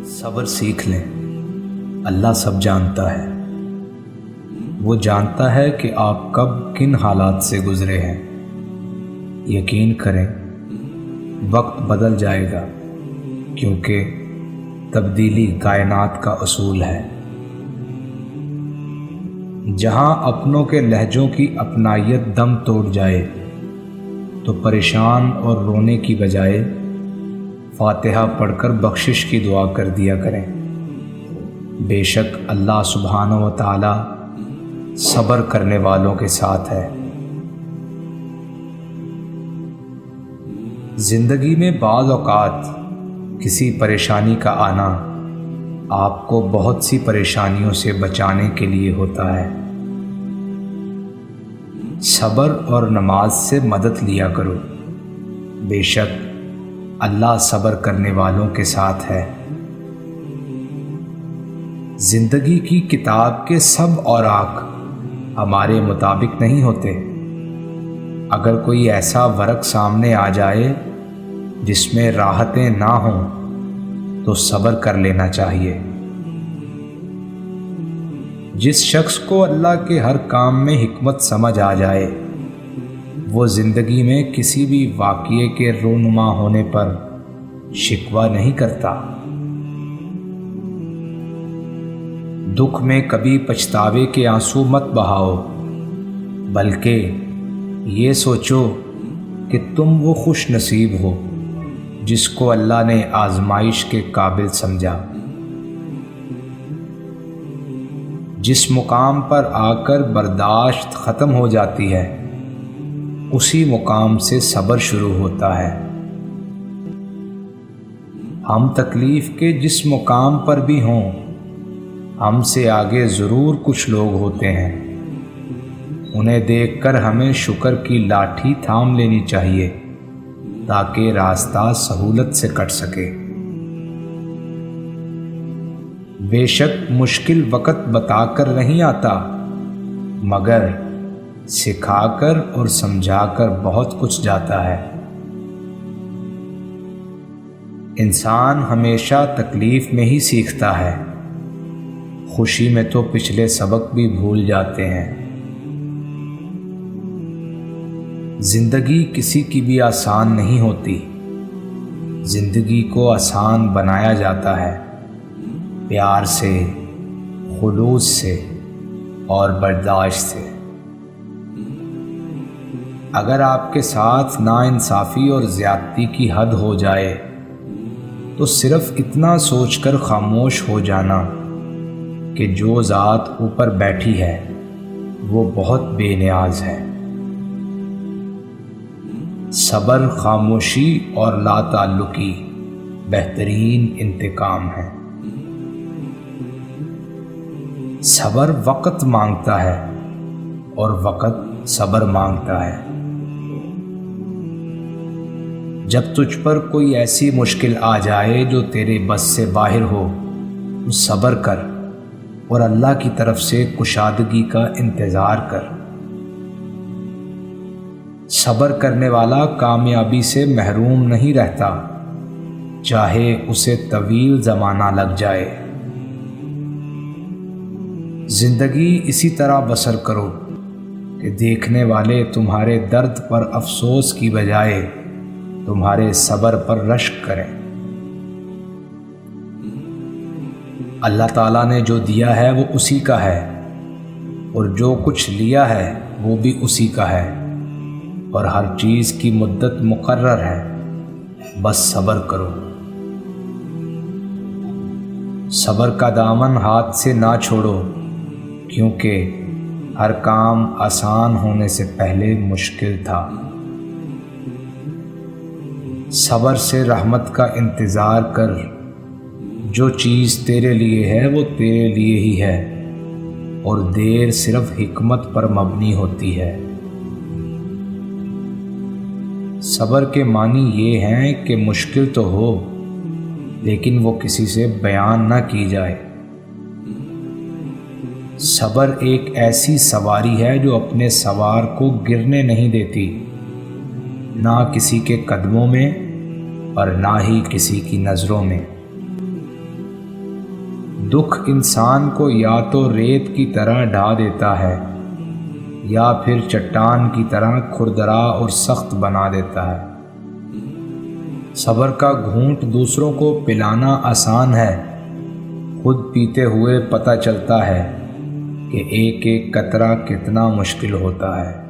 صبر سیکھ لیں، اللہ سب جانتا ہے۔ وہ جانتا ہے کہ آپ کب کن حالات سے گزرے ہیں۔ یقین کریں وقت بدل جائے گا، کیونکہ تبدیلی کائنات کا اصول ہے۔ جہاں اپنوں کے لہجوں کی اپنائیت دم توڑ جائے تو پریشان اور رونے کی بجائے فاتحہ پڑھ کر بخشش کی دعا کر دیا کریں۔ بے شک اللہ سبحانہ و تعالی صبر کرنے والوں کے ساتھ ہے۔ زندگی میں بعض اوقات کسی پریشانی کا آنا آپ کو بہت سی پریشانیوں سے بچانے کے لیے ہوتا ہے۔ صبر اور نماز سے مدد لیا کرو، بے شک اللہ صبر کرنے والوں کے ساتھ ہے۔ زندگی کی کتاب کے سب اوراق ہمارے مطابق نہیں ہوتے۔ اگر کوئی ایسا ورق سامنے آ جائے جس میں راحتیں نہ ہوں تو صبر کر لینا چاہیے۔ جس شخص کو اللہ کے ہر کام میں حکمت سمجھ آ جائے وہ زندگی میں کسی بھی واقعے کے رونما ہونے پر شکوہ نہیں کرتا۔ دکھ میں کبھی پچھتاوے کے آنسو مت بہاؤ، بلکہ یہ سوچو کہ تم وہ خوش نصیب ہو جس کو اللہ نے آزمائش کے قابل سمجھا۔ جس مقام پر آ کر برداشت ختم ہو جاتی ہے اسی مقام سے صبر شروع ہوتا ہے۔ ہم تکلیف کے جس مقام پر بھی ہوں ہم سے آگے ضرور کچھ لوگ ہوتے ہیں، انہیں دیکھ کر ہمیں شکر کی لاٹھی تھام لینی چاہیے تاکہ راستہ سہولت سے کٹ سکے۔ بے شک مشکل وقت بتا کر نہیں آتا، مگر سکھا کر اور سمجھا کر بہت کچھ جاتا ہے۔ انسان ہمیشہ تکلیف میں ہی سیکھتا ہے، خوشی میں تو پچھلے سبق بھی بھول جاتے ہیں۔ زندگی کسی کی بھی آسان نہیں ہوتی، زندگی کو آسان بنایا جاتا ہے پیار سے، خلوص سے اور برداشت سے۔ اگر آپ کے ساتھ ناانصافی اور زیادتی کی حد ہو جائے تو صرف اتنا سوچ کر خاموش ہو جانا کہ جو ذات اوپر بیٹھی ہے وہ بہت بے نیاز ہے۔ صبر، خاموشی اور لا تعلقی بہترین انتقام ہے۔ صبر وقت مانگتا ہے اور وقت صبر مانگتا ہے۔ جب تجھ پر کوئی ایسی مشکل آ جائے جو تیرے بس سے باہر ہو تو صبر کر اور اللہ کی طرف سے کشادگی کا انتظار کر۔ صبر کرنے والا کامیابی سے محروم نہیں رہتا، چاہے اسے طویل زمانہ لگ جائے۔ زندگی اسی طرح بسر کرو کہ دیکھنے والے تمہارے درد پر افسوس کی بجائے تمہارے صبر پر رشک کریں۔ اللہ تعالیٰ نے جو دیا ہے وہ اسی کا ہے، اور جو کچھ لیا ہے وہ بھی اسی کا ہے، اور ہر چیز کی مدت مقرر ہے، بس صبر کرو۔ صبر کا دامن ہاتھ سے نہ چھوڑو، کیونکہ ہر کام آسان ہونے سے پہلے مشکل تھا۔ صبر سے رحمت کا انتظار کر، جو چیز تیرے لیے ہے وہ تیرے لیے ہی ہے، اور دیر صرف حکمت پر مبنی ہوتی ہے۔ صبر کے معنی یہ ہیں کہ مشکل تو ہو لیکن وہ کسی سے بیان نہ کی جائے۔ صبر ایک ایسی سواری ہے جو اپنے سوار کو گرنے نہیں دیتی، نہ کسی کے قدموں میں اور نہ ہی کسی کی نظروں میں۔ دکھ انسان کو یا تو ریت کی طرح ڈھا دیتا ہے یا پھر چٹان کی طرح کھردرا اور سخت بنا دیتا ہے۔ صبر کا گھونٹ دوسروں کو پلانا آسان ہے، خود پیتے ہوئے پتہ چلتا ہے کہ ایک ایک قطرہ کتنا مشکل ہوتا ہے۔